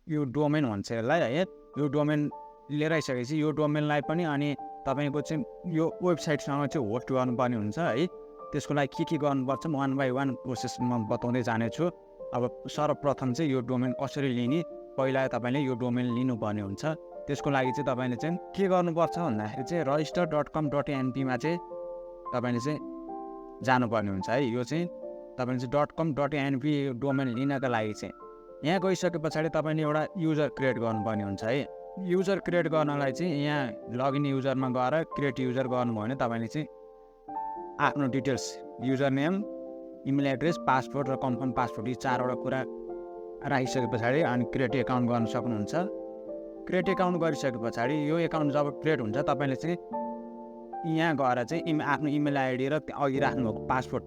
यो डोमेन भन्छ यसलाई है। यो डोमेन लिएर आइसकेपछि यो डोमेनलाई पनि अनि तपाईँको चाहिँ यो वेबसाइटसँग चाहिँ होस्ट गर्नुपर्ने हुन्छ है। त्यसको लागि के गर्नुपर्छ म 1 by 1 प्रोसेसमा बताउँदै जानेछु। अब सर्वप्रथम चाहिँ यो डोमेन कसरी लिने, पहिला तपाईँले यो डोमेन लिनुपर्ने हुन्छ। त्यसको लागि चाहिँ तपाईँले चाहिँ के गर्नुपर्छ भन्दाखेरि चाहिँ register.com.np मा चाहिँ तपाईँले चाहिँ जानुपर्ने हुन्छ है। यो चाहिँ तपाईँले चाहिँ .com.np डोमेन लिनका लागि चाहिँ यहाँ गइसके पछाडि तपाईँले एउटा युजर क्रिएट गर्नुपर्ने हुन्छ है। युजर क्रिएट गर्नलाई चाहिँ यहाँ लगइन युजरमा गएर क्रिएट युजर गर्नुभयो भने तपाईँले चाहिँ आफ्नो details user name, email address, password र कन्फर्म पासवर्ड यी 4वटा कुरा राखिसके पछाडि अनि क्रिएट एकाउन्ट गर्न सक्नुहुन्छ। क्रिएट एकाउन्ट गरिसके पछाडि यो एकाउन्ट जब क्रिएट हुन्छ तपाईँले चाहिँ यहाँ गएर चाहिँ आफ्नो इमेल आइडी र अघि राख्नुभएको पासवर्ड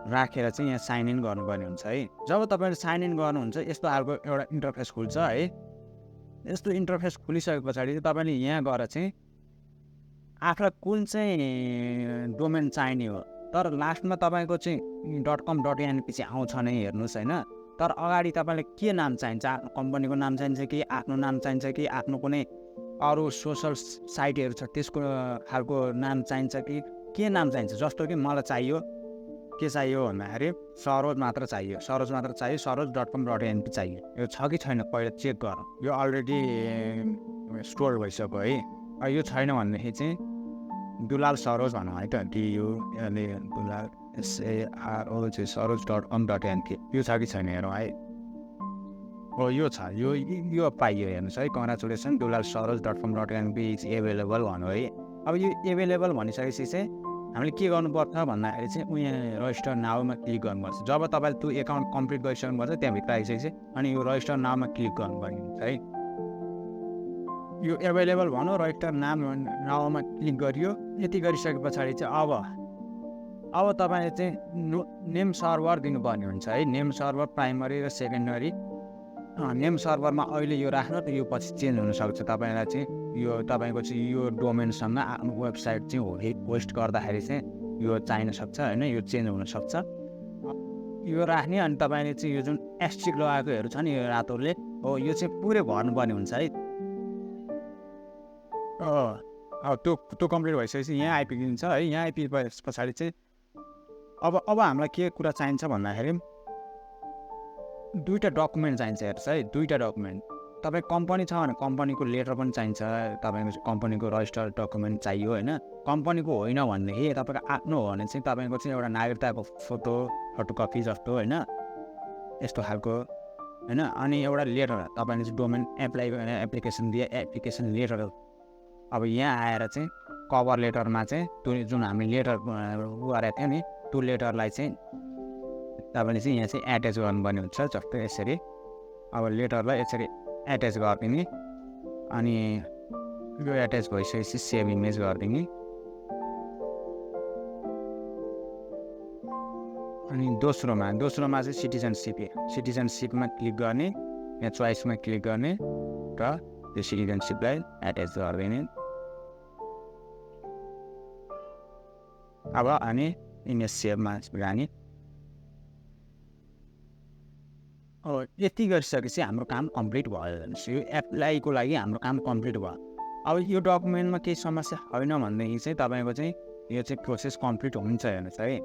राखेर चाहिँ यहाँ साइन इन गर्नुपर्ने हुन्छ है। जब तपाईँले साइन इन गर्नुहुन्छ यस्तो खालको एउटा इन्टरफेस खुल्छ है। यस्तो इन्टरफेस खुलिसके पछाडि तपाईँले यहाँ गएर चाहिँ आफूलाई कुन चाहिँ डोमेन चाहिने हो, तर लास्टमा तपाईँको चाहिँ .com.np चाहिँ आउँछ नै हेर्नुहोस् होइन। तर अगाडि तपाईँलाई के नाम चाहिन्छ, आफ्नो कम्पनीको नाम चाहिन्छ कि आफ्नो नाम चाहिन्छ कि आफ्नो कुनै अरू सोसल साइटहरू छ त्यसको खालको नाम चाहिन्छ कि के नाम चाहिन्छ। जस्तो कि मलाई चाहियो के चाहियो भन्दाखेरि सरोज मात्र चाहियो, सरोज.com.np चाहियो। यो छ कि छैन पहिला चेक गरौँ। यो अलरेडी स्टोर भइसक्यो है। यो छैन भनेदेखि चाहिँ दुलाल सरोज भनौँ है त, दुलाल SAROJ सरोज.com.np यो छ कि छैन हेरौँ है। हो यो छ, यो पाइयो हेर्नुहोस् है। कङ्ग्रेचुलेसन, दुलाल सरोज.com.np इज एभाइलेबल भन्नु है। अब यो एभाइलेबल भनिसकेपछि चाहिँ हामीले के गर्नुपर्छ भन्दाखेरि चाहिँ यहाँ रजिस्टर नाउमा क्लिक गर्नुपर्छ। जब तपाईँले त्यो एकाउन्ट कम्प्लिट गरिसक्नुपर्छ त्यहाँभित्र आइसकेपछि अनि यो रजिस्टर नाउमा क्लिक गर्नुपर्ने हुन्छ है। यो एभाइलेबल भनौँ, रजिस्टर नाउमा क्लिक गरियो। यति गरिसके पछाडि चाहिँ अब तपाईँले चाहिँ नेम सर्भर दिनुपर्ने हुन्छ है। नेम सर्भर प्राइमरी र सेकेन्डरी। नेम सर्भरमा अहिले यो राख्नु, त यो पछि चेन्ज हुनसक्छ। तपाईँलाई चाहिँ यो तपाईँको चाहिँ यो डोमेनसँग आफ्नो वेबसाइट चाहिँ होस्ट गर्दाखेरि चाहिँ यो चाहिन सक्छ होइन, यो चेन्ज हुनसक्छ। यो राख्ने अनि तपाईँले चाहिँ यो जुन एस्ट्रिक लगाएकोहरू छ नि यो रातोले, हो यो चाहिँ पुरै भर्नुपर्ने हुन्छ है। त्यो कम्प्लिट भइसकेपछि यहाँ आइपुगिन्छ है। यहाँ आइपुगे पछाडि चाहिँ अब हामीलाई के कुरा चाहिन्छ भन्दाखेरि दुईवटा डकुमेन्ट चाहिन्छ हेर्नुहोस् है। दुईवटा डकुमेन्ट, तपाईँ कम्पनी छ भने कम्पनीको लेटर पनि चाहिन्छ, तपाईँको कम्पनीको रजिस्टर डकुमेन्ट चाहियो होइन। कम्पनीको होइन भनेदेखि तपाईँको आफ्नो हो भने चाहिँ तपाईँको चाहिँ एउटा नागरिकताको फोटोकपी जस्तो होइन, यस्तो खालको होइन। अनि एउटा लेटर, तपाईँले चाहिँ डोमेन एप्लिकेसन दिए एप्लिकेसन लेटर। अब यहाँ आएर चाहिँ कभर लेटरमा चाहिँ त्यो जुन हामीले लेटर गरेको थियो नि त्यो लेटरलाई चाहिँ तपाईँले चाहिँ यहाँ चाहिँ एट्याच गर्नुपर्ने हुन्छ। जस्तो यसरी अब लेटरलाई यसरी एट्याच गरिदिने अनि यो एट्याच भइसकेपछि सेभ इमेज गरिदिने। अनि दोस्रोमा चाहिँ सिटिजनसिपमा क्लिक गर्ने, यहाँ चोइसमा क्लिक गर्ने र त्यो सिटिजनसिपलाई एट्याच गरिदिने। अब अनि इमेज सेभमा जाने। यति गरिसकेपछि हाम्रो काम कम्प्लिट भयो। यो एप्लाईको लागि हाम्रो काम कम्प्लिट भयो। अब यो डकुमेन्टमा केही समस्या होइन भनेदेखि चाहिँ तपाईँको चाहिँ यो चाहिँ प्रोसेस कम्प्लिट हुन्छ हेर्नुहोस् है।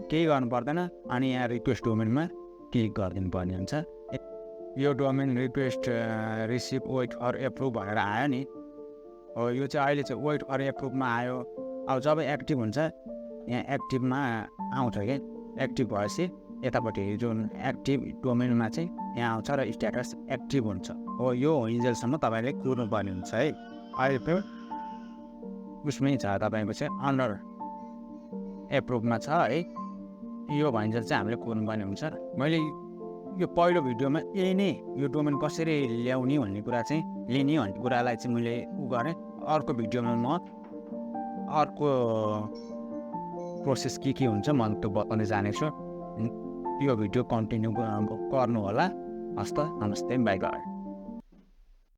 केही गर्नु पर्दैन अनि यहाँ रिक्वेस्ट डोमेनमा क्लिक गरिदिनु पर्ने हुन्छ। यो domain request receive wait for approve भनेर आयो नि, हो यो चाहिँ अहिले चाहिँ वेट फर एप्रुभमा आयो। अब जब एक्टिभ हुन्छ यहाँ एक्टिभमा आउँछ कि, एक्टिभ भएपछि यतापट्टि जुन एक्टिभ डोमेनमा चाहिँ यहाँ आउँछ र स्ट्याटस एक्टिभ हुन्छ। हो यो हिजोसम्म तपाईँले कुर्नुपर्ने हुन्छ है। अहिले त्यो उसमै छ तपाईँको चाहिँ अन्डर एप्रुभमा छ है। यो भइन्जेल चाहिँ हामीले कुर्नुपर्ने हुन्छ। मैले यो पहिलो भिडियोमा यही नै यो डोमेन कसरी ल्याउने भन्ने कुरा चाहिँ लिने भन्ने कुरालाई चाहिँ मैले गरेँ। अर्को भिडियोमा म अर्को प्रोसेस के हुन्छ म त्यो बताउँदै जानेछु। यो भिडियो कन्टिन्यू गर्नु होला। हस्त नमस्ते, बाई बाई।